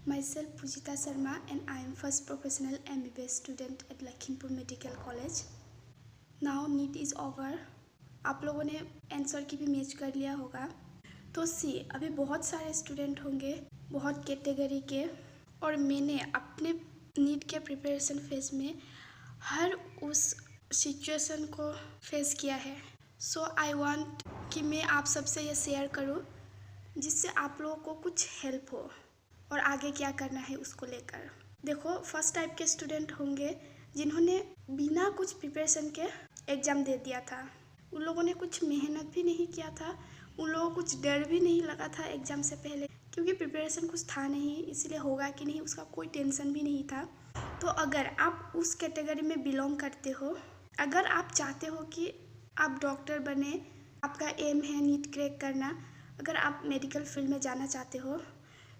Myself Pujita Sharma and I am first professional MBBS student at Lakhimpur Medical College. Now NEET is over. आप लोगों ने answer की भी match कर लिया होगा। तो सी अभी बहुत सारे स्टूडेंट होंगे, बहुत कैटेगरी के, और मैंने अपने नीट के प्रिपरेशन फेज में हर उस सिचुएशन को फेस किया है। सो आई वांट कि मैं आप सबसे ये शेयर करूँ जिससे आप लोगों को कुछ हेल्प हो और आगे क्या करना है उसको लेकर। देखो, फर्स्ट टाइप के स्टूडेंट होंगे जिन्होंने बिना कुछ प्रिपरेशन के एग्ज़ाम दे दिया था। उन लोगों ने कुछ मेहनत भी नहीं किया था, उन लोगों को कुछ डर भी नहीं लगा था एग्ज़ाम से पहले, क्योंकि प्रिपरेशन कुछ था नहीं, इसलिए होगा कि नहीं उसका कोई टेंशन भी नहीं था। तो अगर आप उस कैटेगरी में बिलोंग करते हो, अगर आप चाहते हो कि आप डॉक्टर बने, आपका एम है नीट क्रैक करना, अगर आप मेडिकल फील्ड में जाना चाहते हो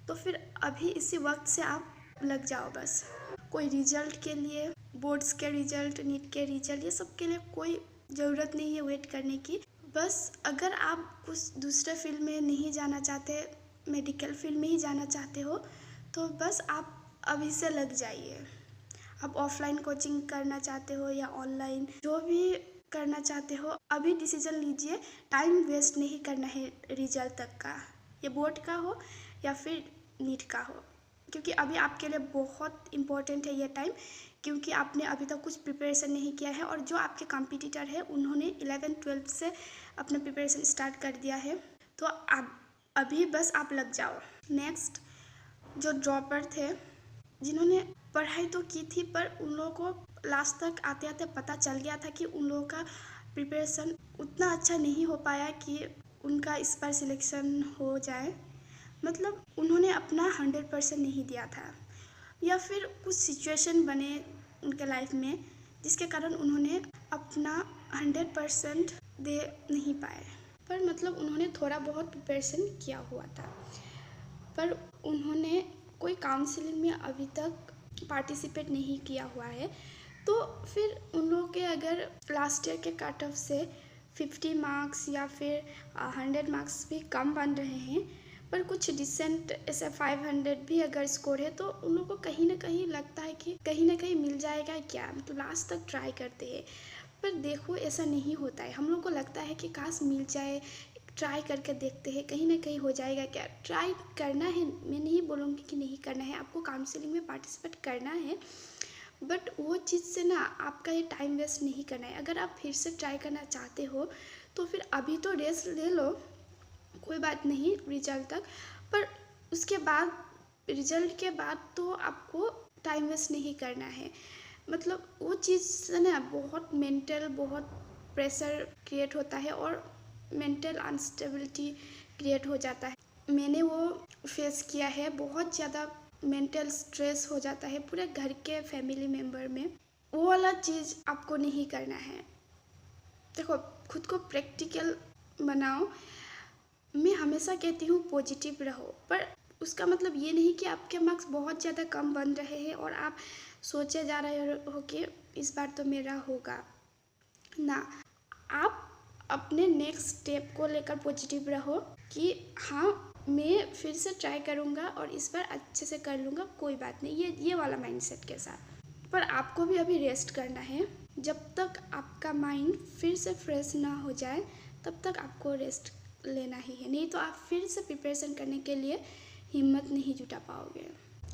तो फिर अभी इसी वक्त से आप लग जाओ। बस कोई रिजल्ट के लिए, बोर्ड्स के रिजल्ट, नीट के रिजल्ट, ये सब के लिए कोई ज़रूरत नहीं है वेट करने की। बस अगर आप कुछ दूसरे फील्ड में नहीं जाना चाहते, मेडिकल फील्ड में ही जाना चाहते हो, तो बस आप अभी से लग जाइए। आप ऑफलाइन कोचिंग करना चाहते हो या ऑनलाइन, जो भी करना चाहते हो, अभी डिसीजन लीजिए। टाइम वेस्ट नहीं करना है रिजल्ट तक का, ये बोर्ड का हो या फिर नीट का हो, क्योंकि अभी आपके लिए बहुत इम्पोर्टेंट है ये टाइम, क्योंकि आपने अभी तक कुछ प्रिपरेशन नहीं किया है और जो आपके कॉम्पिटिटर है उन्होंने 11-12 से अपना प्रिपरेशन स्टार्ट कर दिया है। तो आप अभी बस आप लग जाओ। नेक्स्ट, जो ड्रॉपर थे जिन्होंने पढ़ाई तो की थी पर उन लोगों को लास्ट तक आते आते पता चल गया था कि उन लोगों का प्रिपरेशन उतना अच्छा नहीं हो पाया कि उनका इस बार सिलेक्शन हो जाए, मतलब उन्होंने अपना 100% नहीं दिया था, या फिर कुछ सिचुएशन बने उनके लाइफ में जिसके कारण उन्होंने अपना 100% दे नहीं पाए। पर मतलब उन्होंने थोड़ा बहुत प्रिपरेशन किया हुआ था, पर उन्होंने कोई काउंसलिंग में अभी तक पार्टिसिपेट नहीं किया हुआ है। तो फिर उन लोगों के अगर लास्ट ईयर के कट ऑफ से 50 मार्क्स या फिर 100 मार्क्स भी कम बन रहे हैं, पर कुछ डिसेंट ऐसे 500 भी अगर स्कोर है, तो उन लोगों को कहीं ना कहीं लगता है कि कहीं ना कहीं मिल जाएगा क्या, मतलब लास्ट तक ट्राई करते हैं। पर देखो, ऐसा नहीं होता है। हम लोग को लगता है कि काश मिल जाए, ट्राई करके देखते हैं, कहीं ना कहीं हो जाएगा क्या। ट्राई करना है, मैं नहीं बोलूँगी कि नहीं करना है, आपको काउंसलिंग में पार्टिसिपेट करना है, बट वो चीज़ से ना आपका ये टाइम वेस्ट नहीं करना है। अगर आप फिर से ट्राई करना चाहते हो तो फिर अभी तो रेस्ट ले लो, कोई बात नहीं रिजल्ट तक, पर उसके बाद, रिजल्ट के बाद तो आपको टाइम वेस्ट नहीं करना है। मतलब वो चीज़ से ना बहुत मेंटल, बहुत प्रेशर क्रिएट होता है और मेंटल अनस्टेबिलिटी क्रिएट हो जाता है। मैंने वो फेस किया है, बहुत ज़्यादा मेंटल स्ट्रेस हो जाता है पूरे घर के फैमिली मेम्बर में। वो वाला चीज़ आपको नहीं करना है। देखो, खुद को प्रैक्टिकल बनाओ। मैं हमेशा कहती हूँ पॉजिटिव रहो, पर उसका मतलब ये नहीं कि आपके मार्क्स बहुत ज़्यादा कम बन रहे हैं और आप सोचे जा रहे हो कि इस बार तो मेरा होगा ना। आप अपने नेक्स्ट स्टेप को लेकर पॉजिटिव रहो कि हाँ, मैं फिर से ट्राई करूँगा और इस बार अच्छे से कर लूँगा, कोई बात नहीं, ये वाला माइंडसेट के साथ। पर आपको भी अभी रेस्ट करना है। जब तक आपका माइंड फिर से फ्रेश ना हो जाए तब तक आपको रेस्ट लेना ही है, नहीं तो आप फिर से प्रिपरेशन करने के लिए हिम्मत नहीं जुटा पाओगे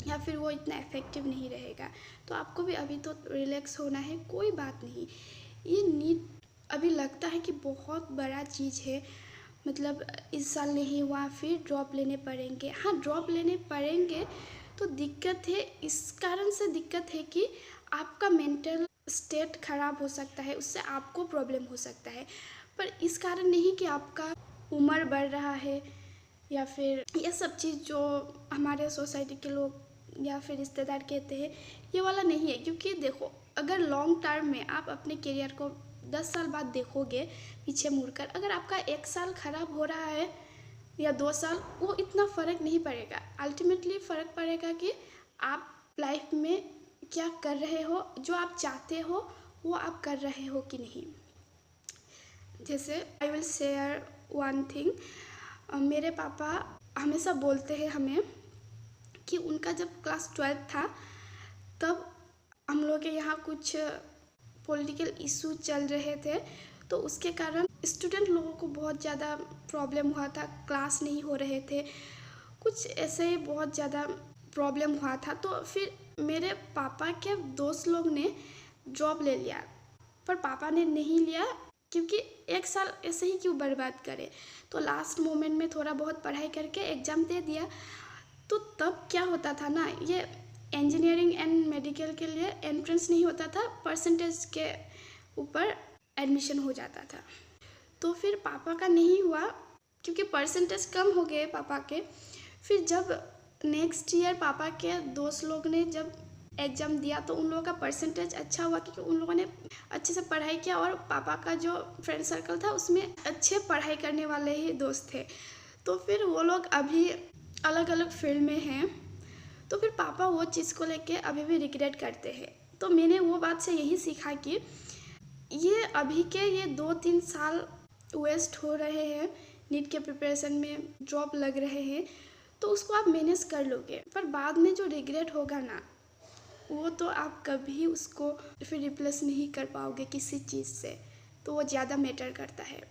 या फिर वो इतना इफेक्टिव नहीं रहेगा। तो आपको भी अभी तो रिलैक्स होना है, कोई बात नहीं। ये नीट अभी लगता है कि बहुत बड़ा चीज़ है, मतलब इस साल नहीं हुआ फिर ड्रॉप लेने पड़ेंगे। हाँ, ड्रॉप लेने पड़ेंगे तो दिक्कत है, इस कारण से दिक्कत है कि आपका मेंटल स्टेट खराब हो सकता है, उससे आपको प्रॉब्लम हो सकता है, पर इस कारण नहीं कि आपका उम्र बढ़ रहा है या फिर ये सब चीज़ जो हमारे सोसाइटी के लोग या फिर रिश्तेदार कहते हैं, ये वाला नहीं है। क्योंकि देखो, अगर लॉन्ग टर्म में आप अपने करियर को 10 साल बाद देखोगे पीछे मुड़कर, अगर आपका 1 साल ख़राब हो रहा है या 2 साल, वो इतना फ़र्क नहीं पड़ेगा। अल्टीमेटली फ़र्क पड़ेगा कि आप लाइफ में क्या कर रहे हो, जो आप चाहते हो वो आप कर रहे हो कि नहीं। जैसे I will share one thing. मेरे पापा हमेशा बोलते हैं हमें कि उनका जब क्लास 12 था तब हम लोग के यहाँ कुछ पॉलिटिकल इशू चल रहे थे, तो उसके कारण स्टूडेंट लोगों को बहुत ज़्यादा प्रॉब्लम हुआ था, क्लास नहीं हो रहे थे, कुछ ऐसे ही बहुत ज़्यादा प्रॉब्लम हुआ था। तो फिर मेरे पापा के दोस्त लोग ने जॉब ले लिया, पर पापा ने नहीं लिया क्योंकि 1 साल ऐसे ही क्यों बर्बाद करे। तो लास्ट मोमेंट में थोड़ा बहुत पढ़ाई करके एग्ज़ाम दे दिया। तो तब क्या होता था ना, ये इंजीनियरिंग एंड मेडिकल के लिए एंट्रेंस नहीं होता था, परसेंटेज के ऊपर एडमिशन हो जाता था। तो फिर पापा का नहीं हुआ क्योंकि परसेंटेज कम हो गए पापा के। फिर जब नेक्स्ट ईयर पापा के दोस्त लोग ने जब एग्ज़ाम दिया तो उन लोगों का परसेंटेज अच्छा हुआ क्योंकि उन लोगों ने अच्छे से पढ़ाई किया, और पापा का जो फ्रेंड सर्कल था उसमें अच्छे पढ़ाई करने वाले ही दोस्त थे। तो फिर वो लोग अभी अलग अलग फील्ड में हैं। तो फिर पापा वो चीज़ को लेके अभी भी रिग्रेट करते हैं। तो मैंने वो बात से यही सीखा कि ये अभी के ये 2-3 साल वेस्ट हो रहे हैं, नीट के प्रिपरेशन में ड्रॉप लग रहे हैं, तो उसको आप मैनेज कर लोगे, पर बाद में जो रिग्रेट होगा ना, वो तो आप कभी उसको फिर रिप्लेस नहीं कर पाओगे किसी चीज़ से। तो वो ज़्यादा मैटर करता है।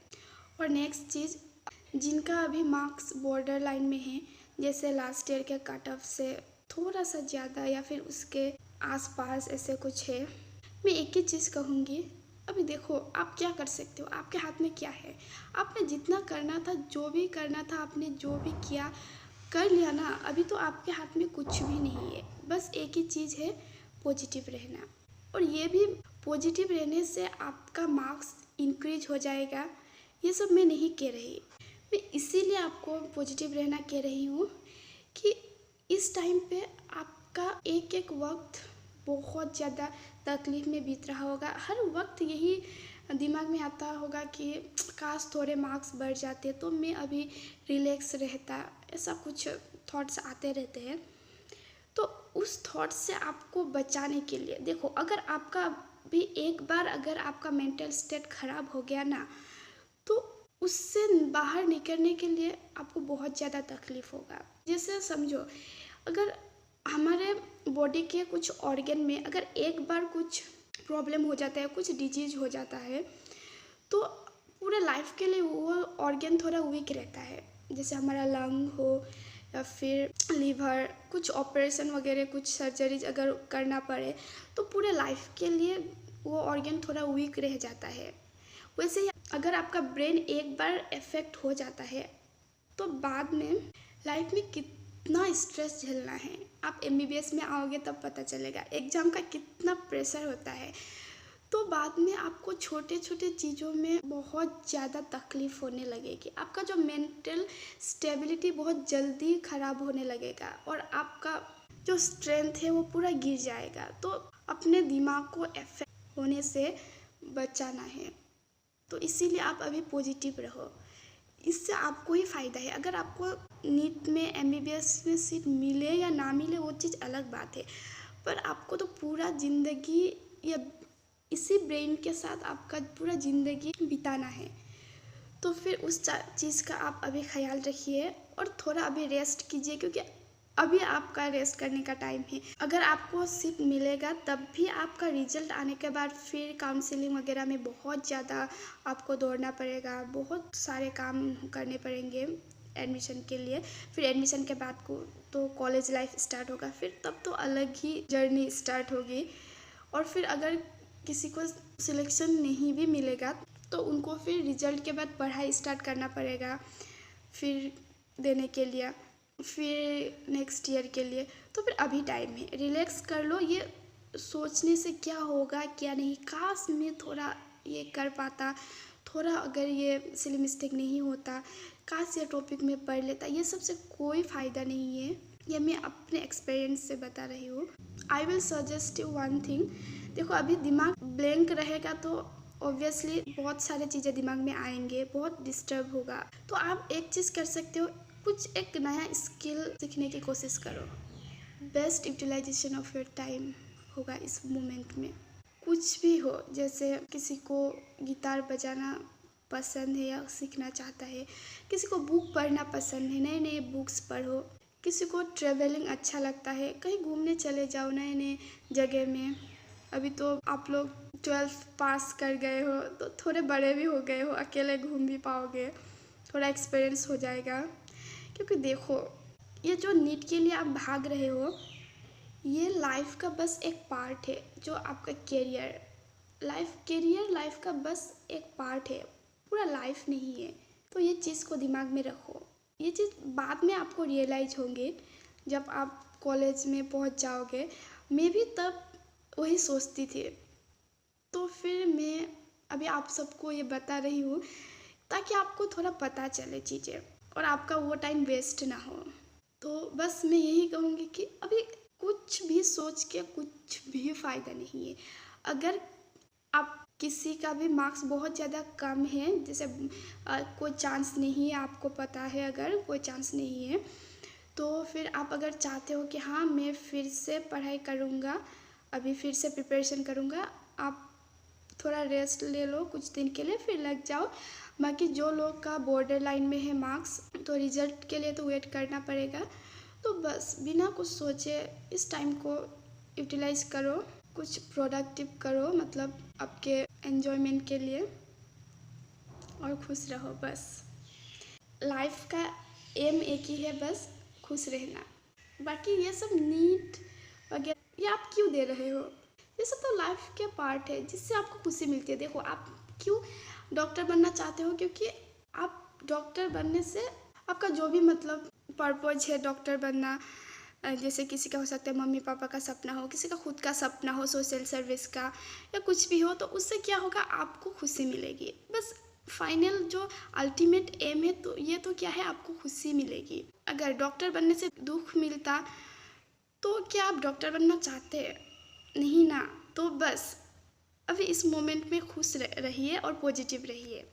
और नेक्स्ट चीज़, जिनका अभी मार्क्स बॉर्डर लाइन में है, जैसे लास्ट ईयर के कट ऑफ से थोड़ा सा ज़्यादा या फिर उसके आसपास ऐसे कुछ है, मैं एक ही चीज़ कहूँगी, अभी देखो आप क्या कर सकते हो, आपके हाथ में क्या है। आपने जितना करना था, जो भी करना था, आपने जो भी किया कर लिया ना। अभी तो आपके हाथ में कुछ भी नहीं है, बस एक ही चीज़ है, पॉजिटिव रहना। और ये भी पॉजिटिव रहने से आपका मार्क्स इंक्रीज हो जाएगा, ये सब मैं नहीं कह रही। मैं इसीलिए आपको पॉजिटिव रहना कह रही हूँ कि इस टाइम पे आपका एक एक वक्त बहुत ज़्यादा तकलीफ़ में बीत रहा होगा। हर वक्त यही दिमाग में आता होगा कि काश थोड़े मार्क्स बढ़ जाते तो मैं अभी रिलैक्स रहता, ऐसा कुछ थॉट्स आते रहते हैं। तो उस थॉट्स से आपको बचाने के लिए देखो, अगर आपका भी एक बार अगर आपका मेंटल स्टेट ख़राब हो गया ना, तो उससे बाहर निकलने के लिए आपको बहुत ज़्यादा तकलीफ़ होगा। जैसे समझो, अगर हमारे बॉडी के कुछ ऑर्गन में अगर एक बार कुछ प्रॉब्लम हो जाता है, कुछ डिजीज हो जाता है, तो पूरे लाइफ के लिए वो ऑर्गन थोड़ा वीक रहता है। जैसे हमारा लंग हो या फिर लीवर, कुछ ऑपरेशन वगैरह, कुछ सर्जरीज अगर करना पड़े तो पूरे लाइफ के लिए वो ऑर्गन थोड़ा वीक रह जाता है। वैसे ही अगर आपका ब्रेन एक बार इफेक्ट हो जाता है तो बाद में लाइफ में कितना स्ट्रेस झेलना है। आप MBBS में आओगे तब पता चलेगा, एग्ज़ाम का कितना प्रेशर होता है। तो बाद में आपको छोटे छोटे चीज़ों में बहुत ज़्यादा तकलीफ़ होने लगेगी, आपका जो मेंटल स्टेबिलिटी बहुत जल्दी ख़राब होने लगेगा, और आपका जो स्ट्रेंथ है वो पूरा गिर जाएगा। तो अपने दिमाग को इफेक्ट होने से बचाना है। तो इसीलिए आप अभी पॉजिटिव रहो, इससे आपको ही फ़ायदा है। अगर आपको नीट में MBBS में सीट मिले या ना मिले वो चीज़ अलग बात है, पर आपको तो पूरा ज़िंदगी या इसी ब्रेन के साथ आपका पूरा ज़िंदगी बिताना है। तो फिर उस चीज़ का आप अभी ख्याल रखिए और थोड़ा अभी रेस्ट कीजिए, क्योंकि अभी आपका रेस्ट करने का टाइम है। अगर आपको सीट मिलेगा तब भी आपका रिजल्ट आने के बाद फिर काउंसलिंग वगैरह में बहुत ज़्यादा आपको दौड़ना पड़ेगा, बहुत सारे काम करने पड़ेंगे एडमिशन के लिए। फिर एडमिशन के बाद को तो कॉलेज लाइफ स्टार्ट होगा, फिर तब तो अलग ही जर्नी स्टार्ट होगी। और फिर अगर किसी को सिलेक्शन नहीं भी मिलेगा तो उनको फिर रिजल्ट के बाद पढ़ाई स्टार्ट करना पड़ेगा फिर देने के लिए, फिर नेक्स्ट ईयर के लिए। तो फिर अभी टाइम है, रिलैक्स कर लो। ये सोचने से क्या होगा क्या नहीं, काश मैं थोड़ा ये कर पाता, थोड़ा अगर ये सिली मिस्टेक नहीं होता, काश ये टॉपिक में पढ़ लेता, ये सबसे कोई फ़ायदा नहीं है। ये मैं अपने एक्सपीरियंस से बता रही हूँ। I will suggest you one thing. देखो अभी दिमाग ब्लैंक रहेगा तो ऑब्वियसली बहुत सारे चीज़ें दिमाग में आएंगे, बहुत डिस्टर्ब होगा। तो आप एक चीज़ कर सकते हो, कुछ एक नया स्किल सीखने की कोशिश करो। Best utilisation of your time होगा इस मोमेंट में। कुछ भी हो, जैसे किसी को गिटार बजाना पसंद है या सीखना चाहता है, किसी को बुक पढ़ना पसंद है, नए नए बुक्स पढ़ो, किसी को ट्रैवलिंग अच्छा लगता है, कहीं घूमने चले जाओ नए नए जगह में। अभी तो आप लोग 12th पास कर गए हो तो थोड़े बड़े भी हो गए हो, अकेले घूम भी पाओगे, थोड़ा एक्सपीरियंस हो जाएगा। क्योंकि देखो, ये जो नीट के लिए आप भाग रहे हो, ये लाइफ का बस एक पार्ट है। जो आपका कैरियर लाइफ का बस एक पार्ट है, पूरा लाइफ नहीं है। तो ये चीज़ को दिमाग में रखो। ये चीज़ बाद में आपको रियलाइज होंगे जब आप कॉलेज में पहुंच जाओगे। मैं भी तब वही सोचती थी। तो फिर मैं अभी आप सबको ये बता रही हूँ ताकि आपको थोड़ा पता चले चीज़ें और आपका वो टाइम वेस्ट ना हो। तो बस मैं यही कहूँगी कि अभी कुछ भी सोच के कुछ भी फ़ायदा नहीं है। अगर आप किसी का भी मार्क्स बहुत ज़्यादा कम है, जैसे कोई चांस नहीं है, आपको पता है अगर कोई चांस नहीं है, तो फिर आप अगर चाहते हो कि हाँ मैं फिर से पढ़ाई करूँगा, अभी फिर से प्रिपरेशन करूँगा, आप थोड़ा रेस्ट ले लो कुछ दिन के लिए, फिर लग जाओ। बाकी जो लोग का बॉर्डर लाइन में है मार्क्स, तो रिज़ल्ट के लिए तो वेट करना पड़ेगा। तो बस बिना कुछ सोचे इस टाइम को यूटिलाइज करो, कुछ प्रोडक्टिव करो, मतलब आपके एन्जॉयमेंट के लिए, और खुश रहो। बस लाइफ का एम एक ही है, बस खुश रहना। बाकी ये सब नीट वगैरह ये आप क्यों दे रहे हो? ये सब तो लाइफ के पार्ट है जिससे आपको खुशी मिलती है। देखो, आप क्यों डॉक्टर बनना चाहते हो? क्योंकि आप डॉक्टर बनने से आपका जो भी मतलब पर्पज है डॉक्टर बनना, जैसे किसी का हो सकता है मम्मी पापा का सपना हो, किसी का खुद का सपना हो सोशल सर्विस का, या कुछ भी हो, तो उससे क्या होगा, आपको खुशी मिलेगी। बस फाइनल जो अल्टीमेट एम है, तो ये तो क्या है, आपको खुशी मिलेगी। अगर डॉक्टर बनने से दुख मिलता तो क्या आप डॉक्टर बनना चाहते हैं? नहीं ना। तो बस अभी इस मोमेंट में खुश रहिए और पॉजिटिव रहिए।